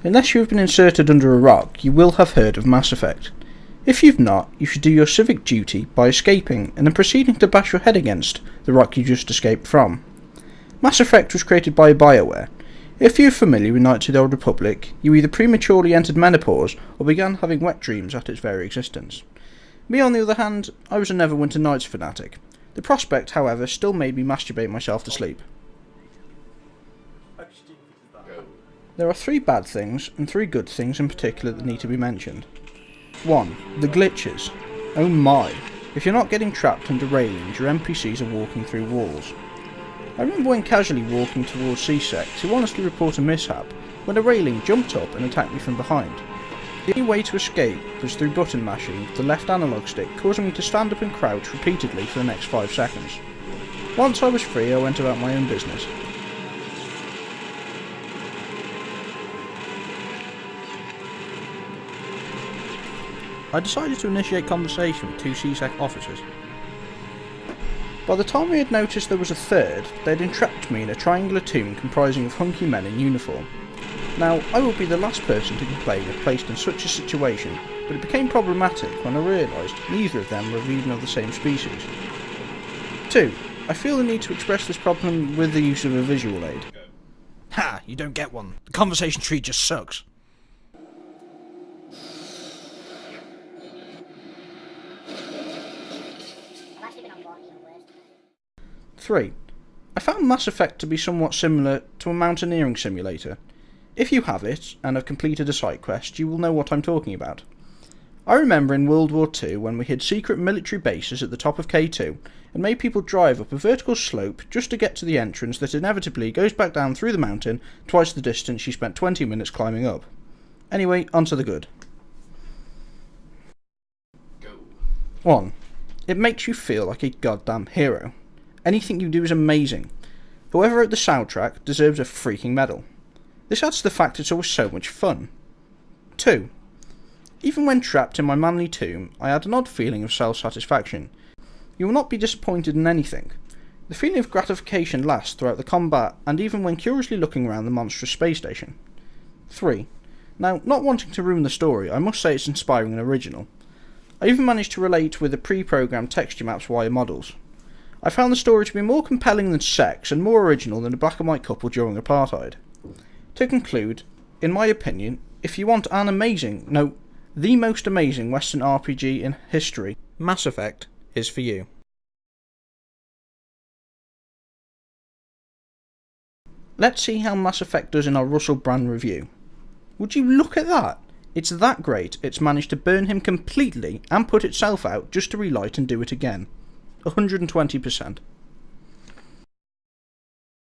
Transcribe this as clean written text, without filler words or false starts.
Unless you have been inserted under a rock, you will have heard of Mass Effect. If you've not, you should do your civic duty by escaping and then proceeding to bash your head against the rock you just escaped from. Mass Effect was created by BioWare. If you're familiar with Knights of the Old Republic, you either prematurely entered menopause or began having wet dreams at its very existence. Me, on the other hand, I was a Neverwinter Nights fanatic. The prospect, however, still made me masturbate myself to sleep. There are 3 bad things and 3 good things in particular that need to be mentioned. 1. The glitches. Oh my, if you're not getting trapped under railings, your NPCs are walking through walls. I remember when casually walking towards C-Sec to honestly report a mishap, when a railing jumped up and attacked me from behind. The only way to escape was through button mashing with the left analog stick, causing me to stand up and crouch repeatedly for the next 5 seconds. Once I was free, I went about my own business. I decided to initiate conversation with 2 C-Sec officers. By the time we had noticed there was a third, they had entrapped me in a triangular tomb comprising of hunky men in uniform. Now, I would be the last person to complain if placed in such a situation, but it became problematic when I realised neither of them were even of the same species. 2. I feel the need to express this problem with the use of a visual aid. Ha! You don't get one. The conversation tree just sucks. 3. I found Mass Effect to be somewhat similar to a mountaineering simulator. If you have it, and have completed a side quest, you will know what I'm talking about. I remember in World War II when we hid secret military bases at the top of K2 and made people drive up a vertical slope just to get to the entrance that inevitably goes back down through the mountain twice the distance you spent 20 minutes climbing up. Anyway, on to the good. Go. 1. It makes you feel like a goddamn hero. Anything you do is amazing. Whoever wrote the soundtrack deserves a freaking medal. This adds to the fact it's always so much fun. 2. Even when trapped in my manly tomb, I had an odd feeling of self-satisfaction. You will not be disappointed in anything. The feeling of gratification lasts throughout the combat and even when curiously looking around the monstrous space station. 3. Now, not wanting to ruin the story, I must say it's inspiring and original. I even managed to relate with the pre-programmed texture maps via models. I found the story to be more compelling than sex and more original than a black and white couple during apartheid. To conclude, in my opinion, if you want an amazing, no, the most amazing Western RPG in history, Mass Effect is for you. Let's see how Mass Effect does in our Russell Brand review. Would you look at that? It's that great, it's managed to burn him completely and put itself out just to relight and do it again. 120%.